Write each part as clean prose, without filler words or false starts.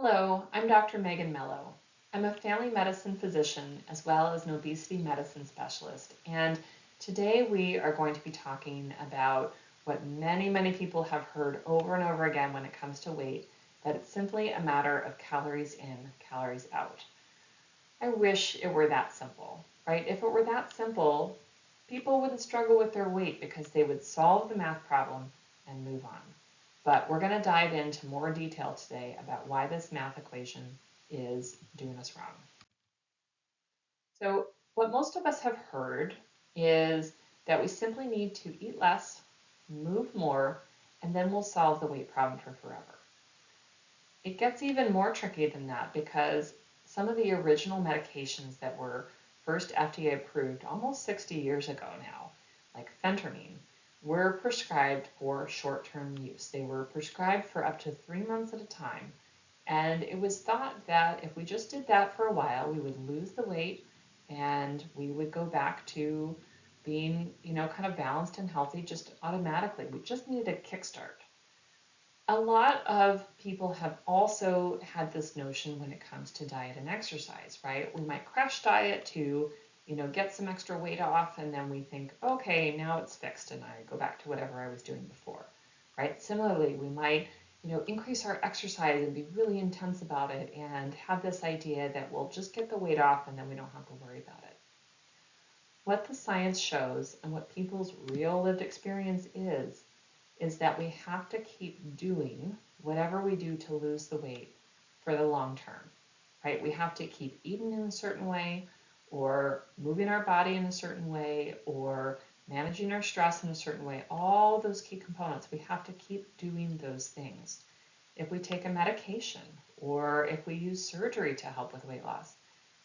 Hello, I'm Dr. Megan Mello. I'm a family medicine physician as well as an obesity medicine specialist, and today we are going to be talking about what many people have heard over and over again when it comes to weight, that it's simply a matter of calories in, calories out. I wish it were that simple, right? If it were that simple, people wouldn't struggle with their weight because they would solve the math problem and move on. But we're going to dive into more detail today about why this math equation is doing us wrong. So what most of us have heard is that we simply need to eat less, move more, and then we'll solve the weight problem for forever. It gets even more tricky than that because some of the original medications that were first FDA approved almost 60 years ago now, like phentermine, were prescribed for short-term use. They were prescribed for up to 3 months at a time. And it was thought that if we just did that for a while, we would lose the weight and we would go back to being, kind of balanced and healthy just automatically. We just needed a kickstart. A lot of people have also had this notion when it comes to diet and exercise, right? We might crash diet to, get some extra weight off, and then we think, okay, now it's fixed, and I go back to whatever I was doing before, right? Similarly, we might, increase our exercise and be really intense about it and have this idea that we'll just get the weight off and then we don't have to worry about it. What the science shows and what people's real lived experience is that we have to keep doing whatever we do to lose the weight for the long term, right? We have to keep eating in a certain way, or moving our body in a certain way, or managing our stress in a certain way. All those key components, we have to keep doing those things. If we take a medication, or if we use surgery to help with weight loss,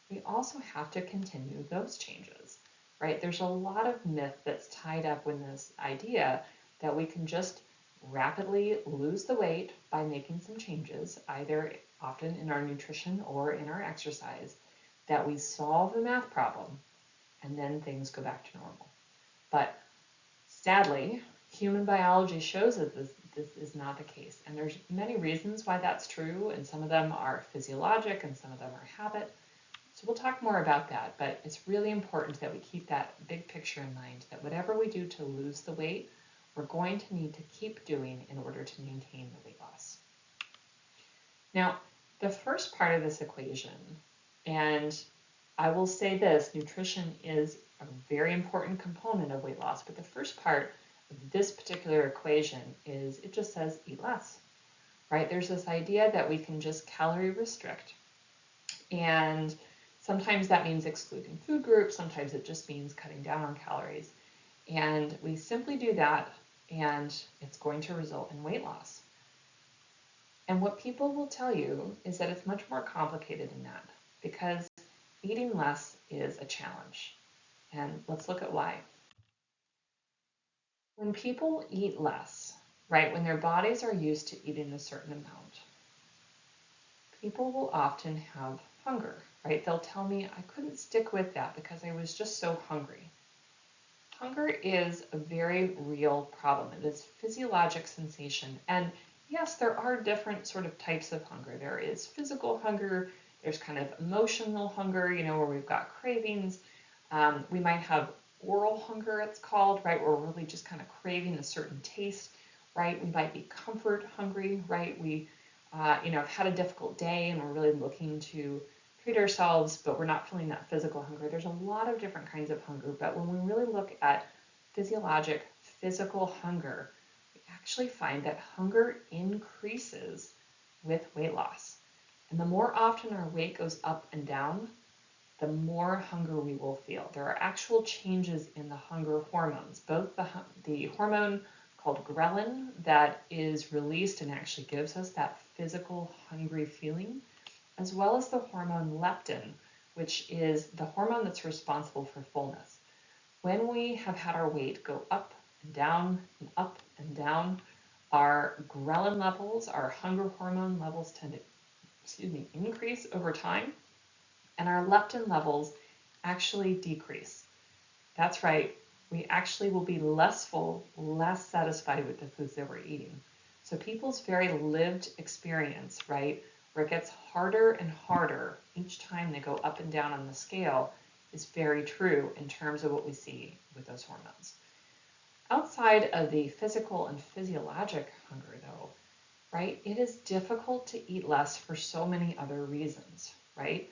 we also have to continue those changes, right? There's a lot of myth that's tied up with this idea that we can just rapidly lose the weight by making some changes, either often in our nutrition or in our exercise, that we solve the math problem and then things go back to normal. But sadly, human biology shows that this is not the case. And there's many reasons why that's true, and some of them are physiologic and some of them are habit. So we'll talk more about that, but it's really important that we keep that big picture in mind, that whatever we do to lose the weight, we're going to need to keep doing in order to maintain the weight loss. Now, the first part of this equation, and I will say this, nutrition is a very important component of weight loss, but the first part of this particular equation is it just says eat less, right? There's this idea that we can just calorie restrict, and sometimes that means excluding food groups, sometimes it just means cutting down on calories, and we simply do that and it's going to result in weight loss. And what people will tell you is that it's much more complicated than that, because eating less is a challenge. And let's look at why. When people eat less, right, when their bodies are used to eating a certain amount, people will often have hunger, right? They'll tell me, I couldn't stick with that because I was just so hungry. Hunger is a very real problem. It is a physiologic sensation. And yes, there are different sort of types of hunger. There is physical hunger. There's kind of emotional hunger, where we've got cravings. We might have oral hunger, it's called, right? Where we're really just kind of craving a certain taste, right? We might be comfort hungry, right? We, have had a difficult day and we're really looking to treat ourselves, but we're not feeling that physical hunger. There's a lot of different kinds of hunger, but when we really look at physiologic, physical hunger, we actually find that hunger increases with weight loss. And the more often our weight goes up and down, the more hunger we will feel. There are actual changes in the hunger hormones, both the hormone called ghrelin that is released and actually gives us that physical hungry feeling, as well as the hormone leptin, which is the hormone that's responsible for fullness. When we have had our weight go up and down and up and down, our ghrelin levels, our hunger hormone levels tend to, increase over time, and our leptin levels actually decrease. That's right, we actually will be less full, less satisfied with the foods that we're eating. So people's very lived experience, right, where it gets harder and harder each time they go up and down on the scale, is very true in terms of what we see with those hormones. Outside of the physical and physiologic hunger, though, right, it is difficult to eat less for so many other reasons, right?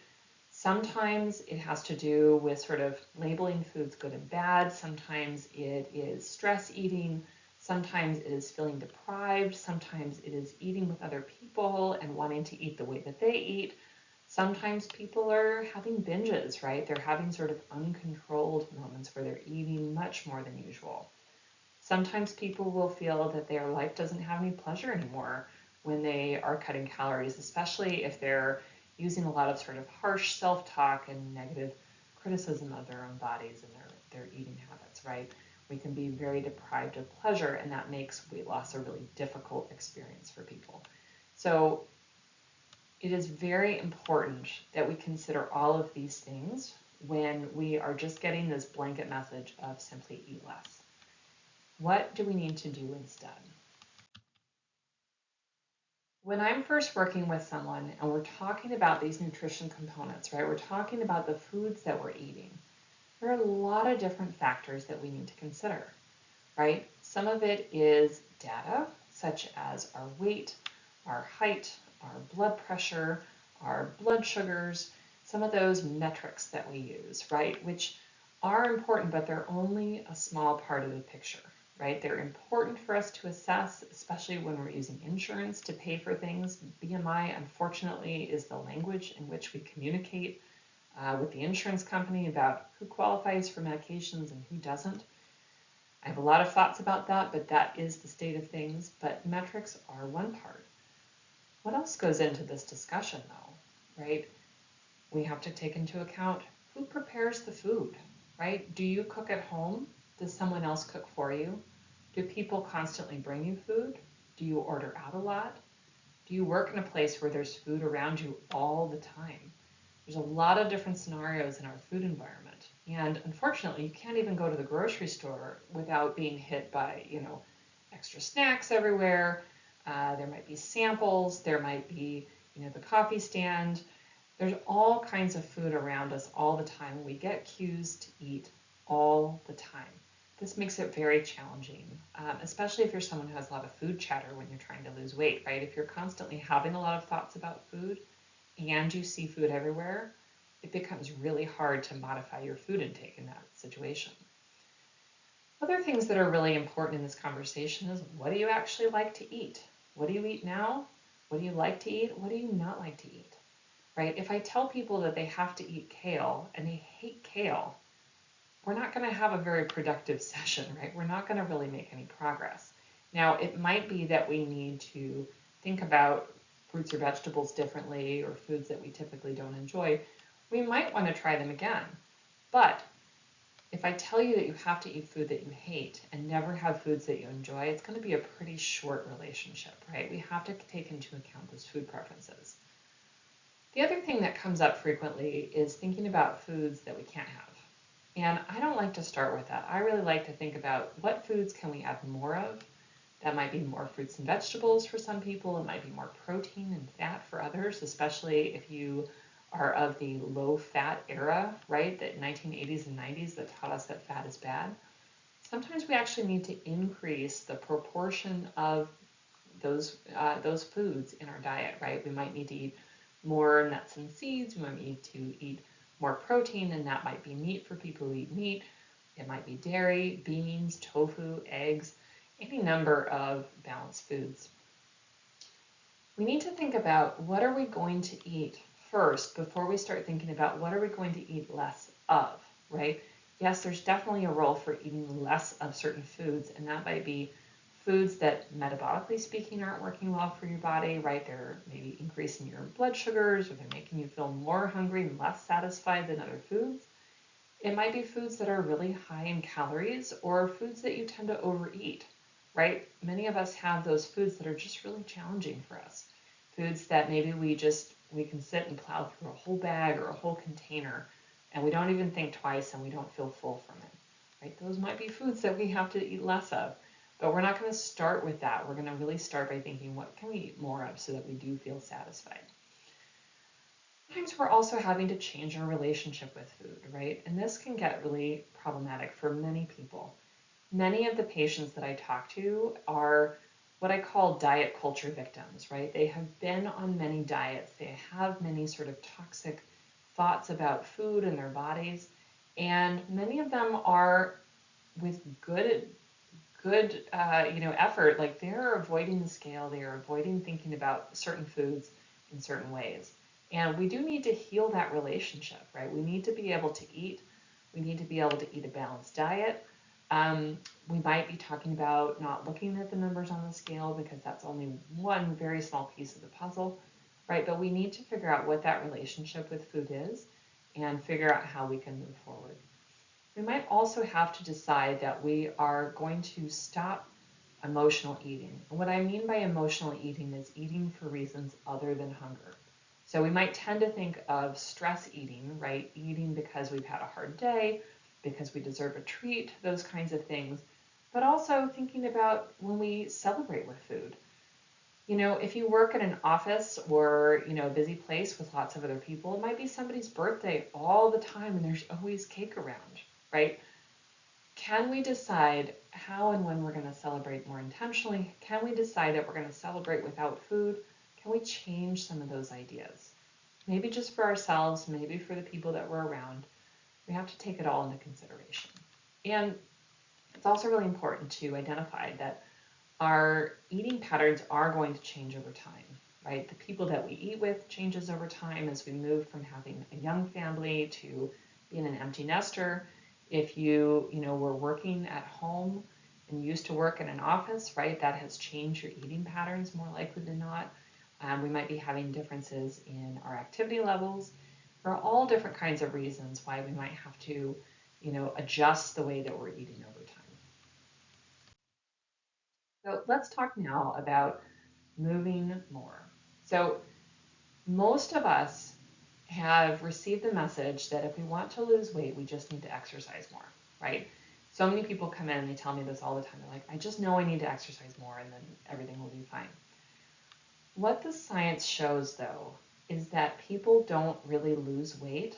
Sometimes it has to do with sort of labeling foods good and bad. Sometimes it is stress eating. Sometimes it is feeling deprived. Sometimes it is eating with other people and wanting to eat the way that they eat. Sometimes people are having binges, right? They're having sort of uncontrolled moments where they're eating much more than usual. Sometimes people will feel that their life doesn't have any pleasure anymore when they are cutting calories, especially if they're using a lot of sort of harsh self-talk and negative criticism of their own bodies and their eating habits, right? We can be very deprived of pleasure, and that makes weight loss a really difficult experience for people. So it is very important that we consider all of these things when we are just getting this blanket message of simply eat less. What do we need to do instead? When I'm first working with someone and we're talking about these nutrition components, right, we're talking about the foods that we're eating, there are a lot of different factors that we need to consider, right? Some of it is data, such as our weight, our height, our blood pressure, our blood sugars, some of those metrics that we use, right, which are important, but they're only a small part of the picture. Right? They're important for us to assess, especially when we're using insurance to pay for things. BMI, unfortunately, is the language in which we communicate with the insurance company about who qualifies for medications and who doesn't. I have a lot of thoughts about that, but that is the state of things. But metrics are one part. What else goes into this discussion, though, right? We have to take into account who prepares the food, right? Do you cook at home? Does someone else cook for you? Do people constantly bring you food? Do you order out a lot? Do you work in a place where there's food around you all the time? There's a lot of different scenarios in our food environment. And unfortunately, you can't even go to the grocery store without being hit by, extra snacks everywhere. There might be samples. There might be, the coffee stand. There's all kinds of food around us all the time. We get cues to eat all the time. This makes it very challenging, especially if you're someone who has a lot of food chatter when you're trying to lose weight, right? If you're constantly having a lot of thoughts about food and you see food everywhere, it becomes really hard to modify your food intake in that situation. Other things that are really important in this conversation is, what do you actually like to eat? What do you eat now? What do you like to eat? What do you not like to eat? Right? If I tell people that they have to eat kale and they hate kale, we're not going to have a very productive session, right? We're not going to really make any progress. Now, it might be that we need to think about fruits or vegetables differently, or foods that we typically don't enjoy. We might want to try them again. But if I tell you that you have to eat food that you hate and never have foods that you enjoy, it's going to be a pretty short relationship, right? We have to take into account those food preferences. The other thing that comes up frequently is thinking about foods that we can't have. And I don't like to start with that. I really like to think about what foods can we have more of. That might be more fruits and vegetables for some people. It might be more protein and fat for others, especially if you are of the low-fat era, right? The 1980s and 90s that taught us that fat is bad. Sometimes we actually need to increase the proportion of those foods in our diet, right? We might need to eat more nuts and seeds. We might need to eat more protein, and that might be meat for people who eat meat. It might be dairy, beans, tofu, eggs, any number of balanced foods. We need to think about, what are we going to eat first before we start thinking about what are we going to eat less of, right? Yes, there's definitely a role for eating less of certain foods, and that might be foods that metabolically speaking aren't working well for your body, right? They're maybe increasing your blood sugars, or they're making you feel more hungry and less satisfied than other foods. It might be foods that are really high in calories, or foods that you tend to overeat, right? Many of us have those foods that are just really challenging for us. Foods that maybe we can sit and plow through a whole bag or a whole container, and we don't even think twice, and we don't feel full from it, right? Those might be foods that we have to eat less of. But we're not going to start with that. We're going to really start by thinking, what can we eat more of so that we do feel satisfied? Sometimes we're also having to change our relationship with food, right? And this can get really problematic for many people. Many of the patients that I talk to are what I call diet culture victims, right? They have been on many diets. They have many sort of toxic thoughts about food and their bodies. And many of them are with good effort, like they're avoiding the scale, they are avoiding thinking about certain foods in certain ways. And we do need to heal that relationship, right? We need to be able to eat. We need to be able to eat a balanced diet. We might be talking about not looking at the numbers on the scale because that's only one very small piece of the puzzle, right? But we need to figure out what that relationship with food is and figure out how we can move forward. We might also have to decide that we are going to stop emotional eating. And what I mean by emotional eating is eating for reasons other than hunger. So we might tend to think of stress eating, right? Eating because we've had a hard day, because we deserve a treat, those kinds of things. But also thinking about when we celebrate with food. If you work in an office or, a busy place with lots of other people, it might be somebody's birthday all the time and there's always cake around, right? Can we decide how and when we're going to celebrate more intentionally? Can we decide that we're going to celebrate without food? Can we change some of those ideas? Maybe just for ourselves, maybe for the people that we're around. We have to take it all into consideration. And it's also really important to identify that our eating patterns are going to change over time, right? The people that we eat with changes over time as we move from having a young family to being an empty nester. If were working at home and used to work in an office, right, that has changed your eating patterns more likely than not. We might be having differences in our activity levels. There are all different kinds of reasons why we might have to, adjust the way that we're eating over time. So let's talk now about moving more. So most of us have received the message that if we want to lose weight, we just need to exercise more, right? So many people come in and they tell me this all the time. They're like, I just know I need to exercise more and then everything will be fine. What the science shows, though, is that people don't really lose weight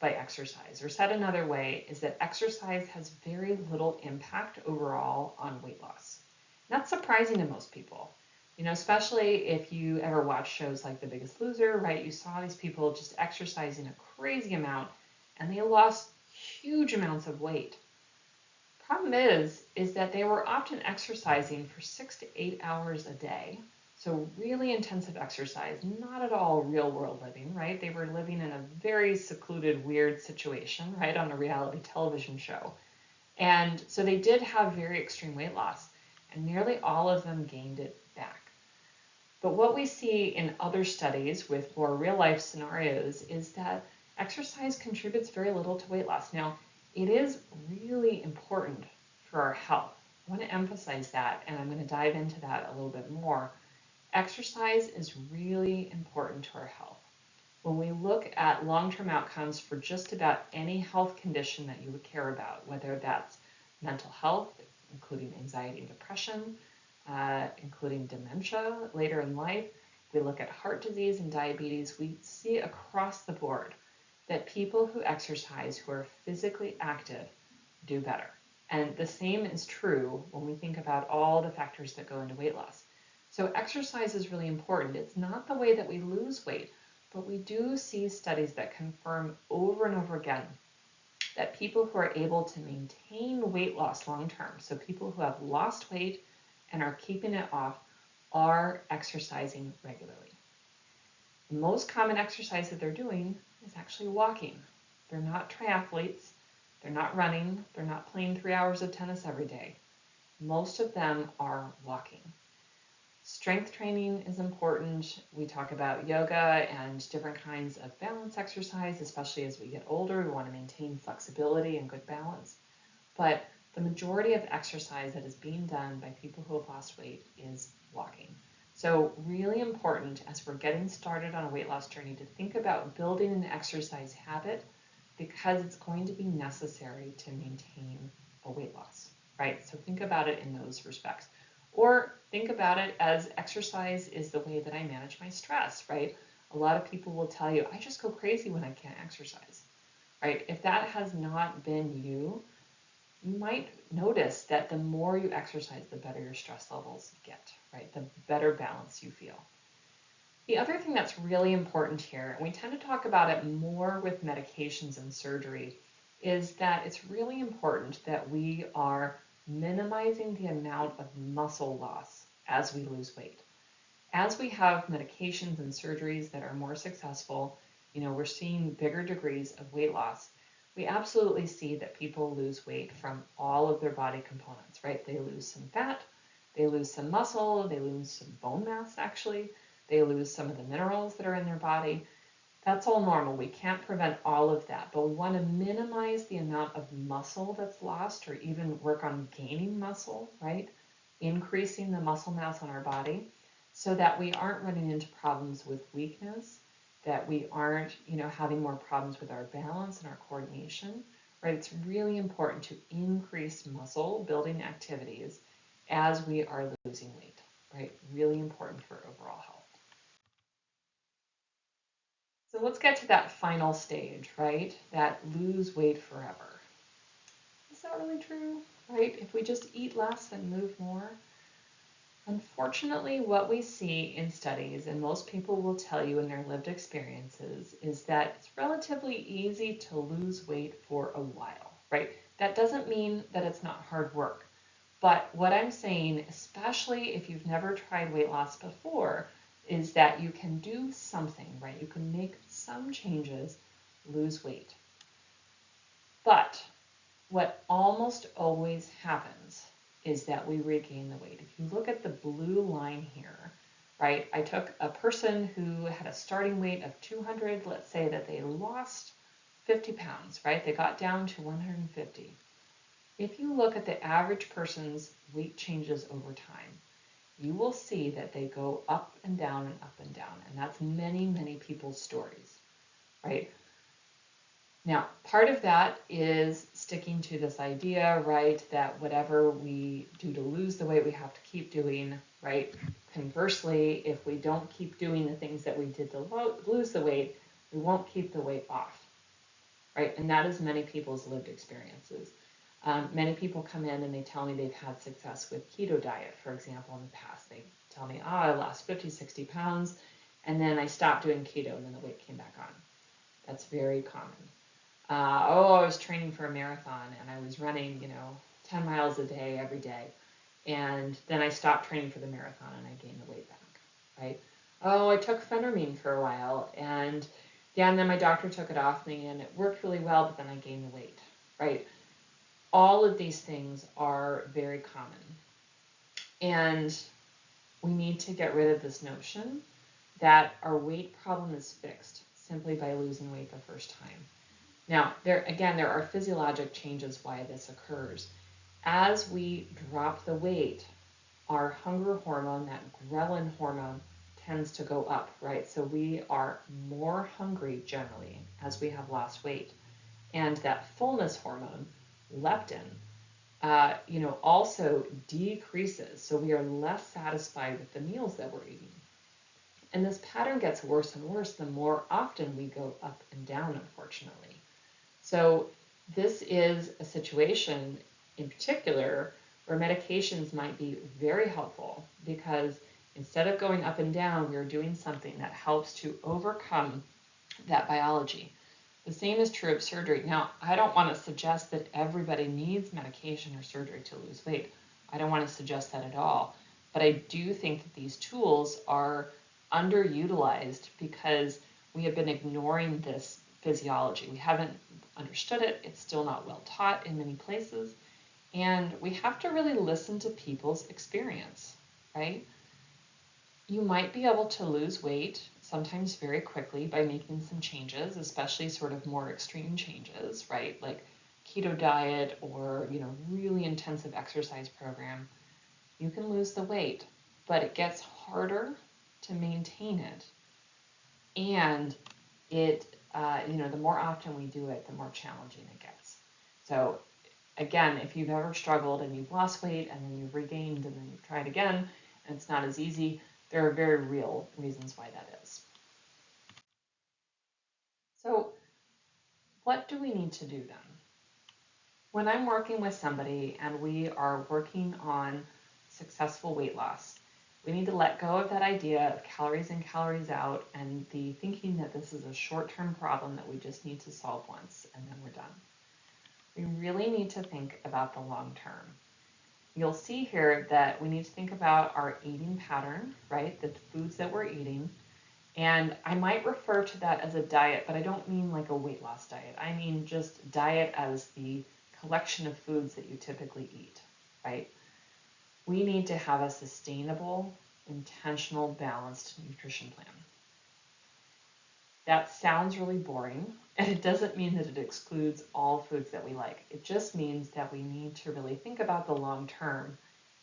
by exercise. Or said another way, is that exercise has very little impact overall on weight loss. That's surprising to most people. Especially if you ever watch shows like The Biggest Loser, right? You saw these people just exercising a crazy amount and they lost huge amounts of weight. Problem is that they were often exercising for 6 to 8 hours a day. So really intensive exercise, not at all real world living, right? They were living in a very secluded, weird situation, right, on a reality television show. And so they did have very extreme weight loss, and nearly all of them gained it back. But what we see in other studies with more real life scenarios is that exercise contributes very little to weight loss. Now, it is really important for our health. I want to emphasize that, and I'm going to dive into that a little bit more. Exercise is really important to our health. When we look at long-term outcomes for just about any health condition that you would care about, whether that's mental health, including anxiety and depression, including dementia later in life, we look at heart disease and diabetes, we see across the board that people who exercise, who are physically active, do better. And the same is true when we think about all the factors that go into weight loss. So exercise is really important. It's not the way that we lose weight, but we do see studies that confirm over and over again that people who are able to maintain weight loss long term, so people who have lost weight and are keeping it off, are exercising regularly. The most common exercise that they're doing is actually walking. They're not triathletes, they're not running, they're not playing 3 hours of tennis every day. Most of them are walking. Strength training is important. We talk about yoga and different kinds of balance exercise, especially as we get older. We want to maintain flexibility and good balance. But the majority of exercise that is being done by people who have lost weight is walking. So really important as we're getting started on a weight loss journey to think about building an exercise habit because it's going to be necessary to maintain a weight loss, right? So think about it in those respects. Or think about it as exercise is the way that I manage my stress, right? A lot of people will tell you, I just go crazy when I can't exercise, right? If that has not been you, you might notice that the more you exercise, the better your stress levels get, right? The better balance you feel. The other thing that's really important here, and we tend to talk about it more with medications and surgery, is that it's really important that we are minimizing the amount of muscle loss as we lose weight. As we have medications and surgeries that are more successful, we're seeing bigger degrees of weight loss. We absolutely see that people lose weight from all of their body components, right? They lose some fat, they lose some muscle, they lose some bone mass actually, they lose some of the minerals that are in their body. That's all normal. We can't prevent all of that, but we want to minimize the amount of muscle that's lost or even work on gaining muscle, right? Increasing the muscle mass on our body so that we aren't running into problems with weakness, that we aren't, having more problems with our balance and our coordination, right? It's really important to increase muscle building activities as we are losing weight, right? Really important for overall health. So let's get to that final stage, right? That lose weight forever. Is that really true, right? If we just eat less and move more? Unfortunately, what we see in studies, and most people will tell you in their lived experiences, is that it's relatively easy to lose weight for a while, right? That doesn't mean that it's not hard work. But what I'm saying, especially if you've never tried weight loss before, is that you can do something, right? You can make some changes, lose weight. But what almost always happens is that we regain the weight. If you look at the blue line here, right? I took a person who had a starting weight of 200, let's say that they lost 50 pounds, right? They got down to 150. If you look at the average person's weight changes over time, you will see that they go up and down and up and down. And that's many, many people's stories, right? Now, part of that is sticking to this idea, right, that whatever we do to lose the weight, we have to keep doing, right? Conversely, if we don't keep doing the things that we did to lose the weight, we won't keep the weight off, right? And that is many people's lived experiences. Many people come in and they tell me they've had success with keto diet, for example, in the past. They tell me, I lost 50, 60 pounds, and then I stopped doing keto, and then the weight came back on. That's very common. I was training for a marathon, and I was running, 10 miles a day every day, and then I stopped training for the marathon, and I gained the weight back, right? I took phentermine for a while, and and then my doctor took it off me, and it worked really well, but then I gained the weight, right? All of these things are very common. And we need to get rid of this notion that our weight problem is fixed simply by losing weight the first time. Now, there are physiologic changes why this occurs. As we drop the weight, our hunger hormone, that ghrelin hormone, tends to go up, right? So we are more hungry generally as we have lost weight. And that fullness hormone, leptin, also decreases. So we are less satisfied with the meals that we're eating. And this pattern gets worse and worse the more often we go up and down, unfortunately. So this is a situation in particular where medications might be very helpful because instead of going up and down, we're doing something that helps to overcome that biology. The same is true of surgery. Now, I don't want to suggest that everybody needs medication or surgery to lose weight. I don't want to suggest that at all. But I do think that these tools are underutilized because we have been ignoring this physiology. We haven't understood it. It's still not well taught in many places. And we have to really listen to people's experience, right? You might be able to lose weight sometimes very quickly by making some changes, especially sort of more extreme changes, right? Like keto diet or, really intensive exercise program. You can lose the weight, but it gets harder to maintain it. And it, the more often we do it, the more challenging it gets. So again, if you've ever struggled and you've lost weight and then you've regained and then you've tried again and it's not as easy, there are very real reasons why that is. what do we need to do then? When I'm working with somebody and we are working on successful weight loss, we need to let go of that idea of calories in, calories out, and the thinking that this is a short-term problem that we just need to solve once and then we're done. We really need to think about the long term. You'll see here that we need to think about our eating pattern, right? The foods that we're eating. And I might refer to that as a diet, but I don't mean like a weight loss diet. I mean just diet as the collection of foods that you typically eat, right? We need to have a sustainable, intentional, balanced nutrition plan. That sounds really boring, and it doesn't mean that it excludes all foods that we like. It just means that we need to really think about the long term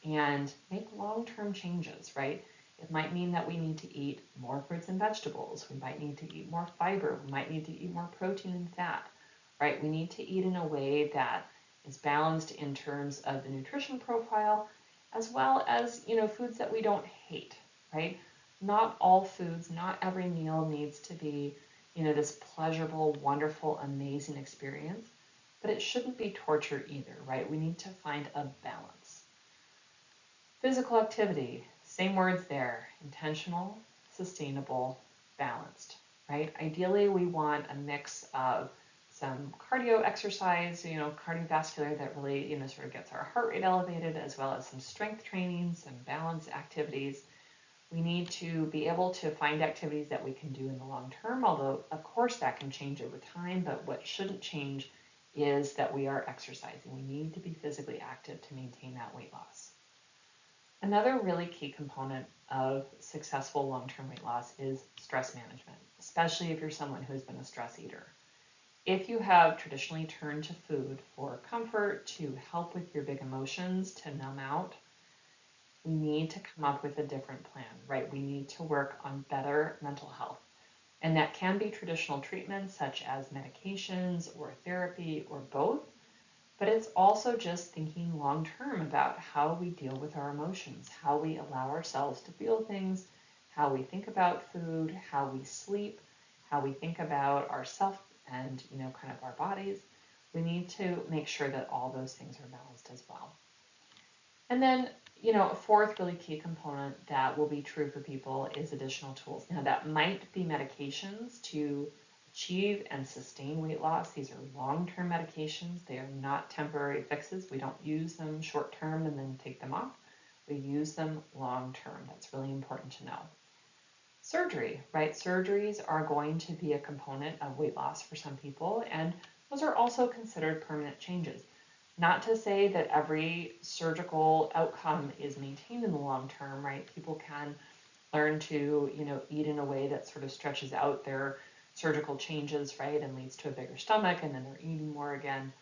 and make long-term changes, right? It might mean that we need to eat more fruits and vegetables. We might need to eat more fiber. We might need to eat more protein and fat, right? We need to eat in a way that is balanced in terms of the nutrition profile, as well as, foods that we don't hate, right? Not all foods, not every meal needs to be, this pleasurable, wonderful, amazing experience, but it shouldn't be torture either, right? We need to find a balance. Physical activity, same words there, intentional, sustainable, balanced, right? Ideally, we want a mix of some cardio exercise, cardiovascular that really, sort of gets our heart rate elevated, as well as some strength training, some balance activities. We need to be able to find activities that we can do in the long term, although of course that can change over time, but what shouldn't change is that we are exercising. We need to be physically active to maintain that weight loss. Another really key component of successful long-term weight loss is stress management, especially if you're someone who's been a stress eater. If you have traditionally turned to food for comfort, to help with your big emotions, to numb out, we need to come up with a different plan, right? We need to work on better mental health. And that can be traditional treatments such as medications or therapy or both, but it's also just thinking long term about how we deal with our emotions, how we allow ourselves to feel things, how we think about food, how we sleep, how we think about ourself and, kind of our bodies. We need to make sure that all those things are balanced as well. And then, a fourth really key component that will be true for people is additional tools. Now, that might be medications to achieve and sustain weight loss. These are long-term medications. They are not temporary fixes. We don't use them short-term and then take them off. We use them long-term. That's really important to know. Surgery, right? Surgeries are going to be a component of weight loss for some people, and those are also considered permanent changes. Not to say that every surgical outcome is maintained in the long term, right? People can learn to, eat in a way that sort of stretches out their surgical changes, right, and leads to a bigger stomach, and then they're eating more again.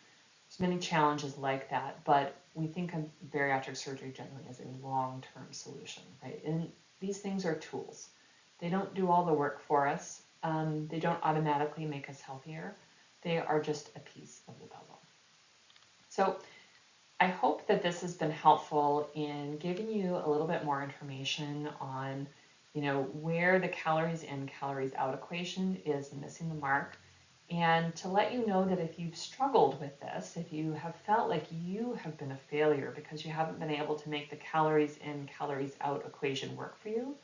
There's many challenges like that, but we think of bariatric surgery generally as a long-term solution, right? And these things are tools. They don't do all the work for us. They don't automatically make us healthier. They are just a piece of the puzzle. So I hope that this has been helpful in giving you a little bit more information on, where the calories in, calories out equation is missing the mark. And to let you know that if you've struggled with this, if you have felt like you have been a failure because you haven't been able to make the calories in, calories out equation work for you,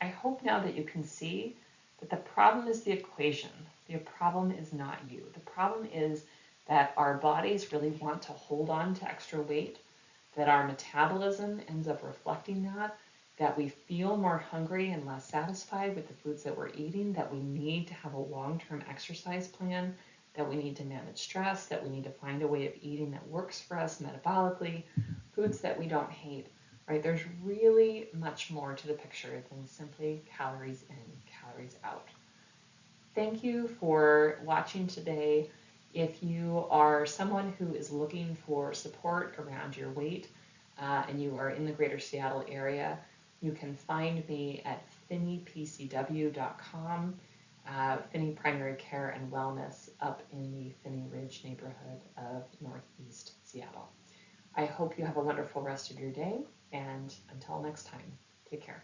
I hope now that you can see that the problem is the equation. The problem is not you. The problem is that our bodies really want to hold on to extra weight, that our metabolism ends up reflecting that we feel more hungry and less satisfied with the foods that we're eating, that we need to have a long-term exercise plan, that we need to manage stress, that we need to find a way of eating that works for us metabolically, foods that we don't hate, right? There's really much more to the picture than simply calories in, calories out. Thank you for watching today. If you are someone who is looking for support around your weight and you are in the greater Seattle area, you can find me at finneypcw.com, Finney Primary Care and Wellness up in the Finney Ridge neighborhood of Northeast Seattle. I hope you have a wonderful rest of your day, and until next time, take care.